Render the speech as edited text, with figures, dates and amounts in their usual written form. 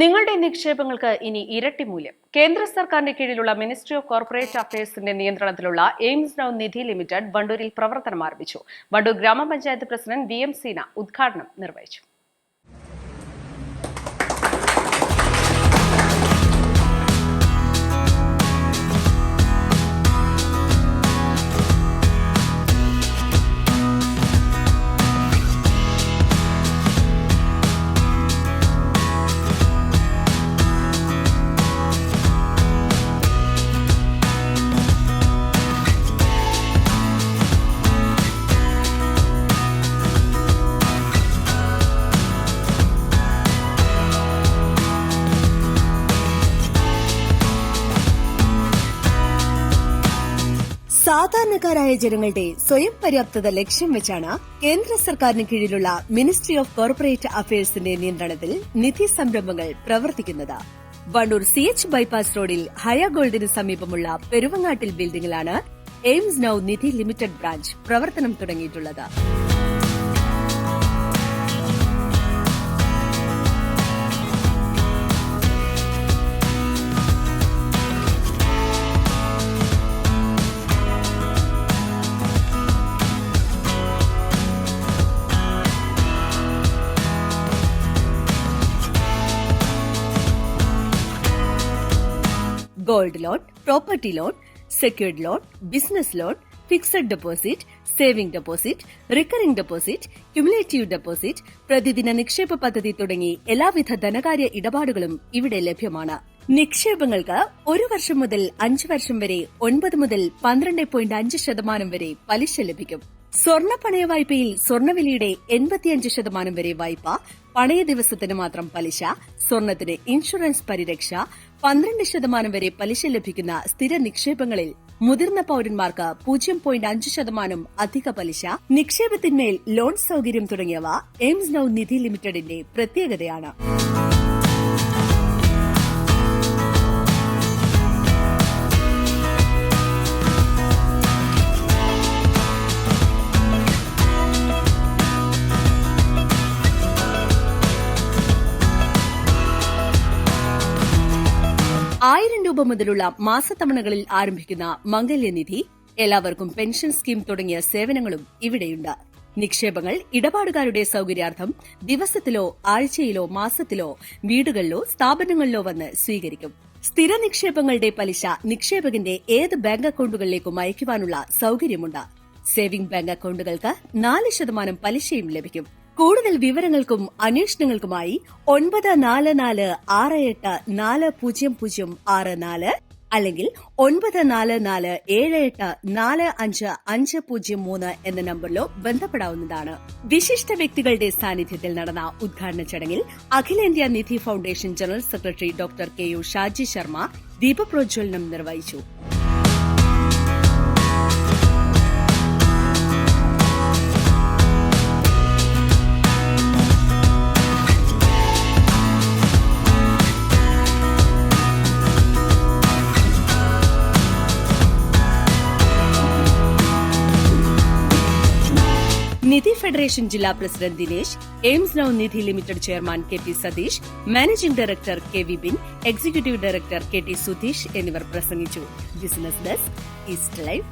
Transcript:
നിങ്ങളുടെ നിക്ഷേപങ്ങൾക്ക് ഇനി ഇരട്ടി മൂല്യം. കേന്ദ്ര സർക്കാരിന്റെ കീഴിലുള്ള മിനിസ്ട്രി ഓഫ് കോർപ്പറേറ്റ് അഫയേഴ്സിന്റെ നിയന്ത്രണത്തിലുള്ള എയിംസ് നൌ നിധി ലിമിറ്റഡ് വണ്ടൂരിൽ പ്രവർത്തനം ആരംഭിച്ചു. വണ്ടൂർ ഗ്രാമപഞ്ചായത്ത് പ്രസിഡന്റ് VM സീന ഉദ്ഘാടനം നിർവഹിച്ചു. സാധാരണക്കാരായ ജനങ്ങളുടെ സ്വയം പര്യാപ്തത ലക്ഷ്യം വെച്ചാണ് കേന്ദ്ര സർക്കാരിന് കീഴിലുള്ള മിനിസ്ട്രി ഓഫ് കോർപ്പറേറ്റ് അഫയേഴ്സിന്റെ നിയന്ത്രണത്തിൽ നിധി സംരംഭങ്ങൾ പ്രവർത്തിക്കുന്നത്. വണ്ടൂർ CH ബൈപ്പാസ് റോഡിൽ ഹയ ഗോൾഡിന് സമീപമുള്ള പെരുവങ്ങാട്ടിൽ ബിൽഡിംഗിലാണ് Aims now Nidhi limited branch പ്രവർത്തനം തുടങ്ങിയിട്ടുള്ളത്. Gold loan, property loan, secured loan, business loan, fixed deposit, saving deposit, recurring deposit, cumulative deposit, പ്രതിദിന നിക്ഷേപ പദ്ധതി തുടങ്ങി എല്ലാവിധ ധനകാര്യ ഇടപാടുകളും ഇവിടെ ലഭ്യമാണ്. നിക്ഷേപങ്ങൾക്ക് 1 വർഷം മുതൽ 5 വർഷം വരെ 9 മുതൽ 12.5% വരെ പലിശ ലഭിക്കും. സ്വർണ്ണ പണയ വായ്പയിൽ സ്വർണ്ണവിലയുടെ 85% വരെ വായ്പ, പണയ ദിവസത്തിന് മാത്രം പലിശ, സ്വർണത്തിന് ഇൻഷുറൻസ് പരിരക്ഷ, 12% വരെ പലിശ ലഭിക്കുന്ന സ്ഥിര നിക്ഷേപങ്ങളിൽ മുതിർന്ന പൌരന്മാർക്ക് 0.5% അധിക പലിശ, നിക്ഷേപത്തിന്മേൽ ലോൺ സൌകര്യം തുടങ്ങിയവ എയിംസ് നൌ നിധി ലിമിറ്റഡിന്റെ പ്രത്യേകതയാണ്. ₹1000 മുതലുള്ള മാസത്തവണകളിൽ ആരംഭിക്കുന്ന മംഗല്യനിധി, എല്ലാവർക്കും പെൻഷൻ സ്കീം തുടങ്ങിയ സേവനങ്ങളും ഇവിടെയുണ്ട്. നിക്ഷേപങ്ങൾ ഇടപാടുകാരുടെ സൌകര്യാർത്ഥം ദിവസത്തിലോ ആഴ്ചയിലോ മാസത്തിലോ വീടുകളിലോ സ്ഥാപനങ്ങളിലോ വന്ന് സ്വീകരിക്കും. സ്ഥിര നിക്ഷേപങ്ങളുടെ പലിശ നിക്ഷേപകന്റെ ഏത് ബാങ്ക് അക്കൌണ്ടുകളിലേക്കും അയക്കുവാനുള്ള സൌകര്യമുണ്ട്. സേവിംഗ് ബാങ്ക് അക്കൌണ്ടുകൾക്ക് 4% പലിശയും ലഭിക്കും. കൂടുതൽ വിവരങ്ങൾക്കും അന്വേഷണങ്ങൾക്കുമായി 9446840064 അല്ലെങ്കിൽ 9447845503 എന്ന നമ്പറിലോ ബന്ധപ്പെടാവുന്നതാണ്. വിശിഷ്ട വ്യക്തികളുടെ സാന്നിധ്യത്തിൽ നടന്ന ഉദ്ഘാടന ചടങ്ങിൽ അഖിലേന്ത്യാ Nidhi foundation general secretary doctor KU Shaji Sharma ദീപപ്രോജ്വലനം നിർവഹിച്ചു. നിധി ഫെഡറേഷൻ ജില്ലാ president Dinesh, Aims now Nidhi limited chairman KP Satheesh, managing director KV Bin, executive director KT Sudheesh എന്നിവർ പ്രസംഗിച്ചു. Business desk, East live.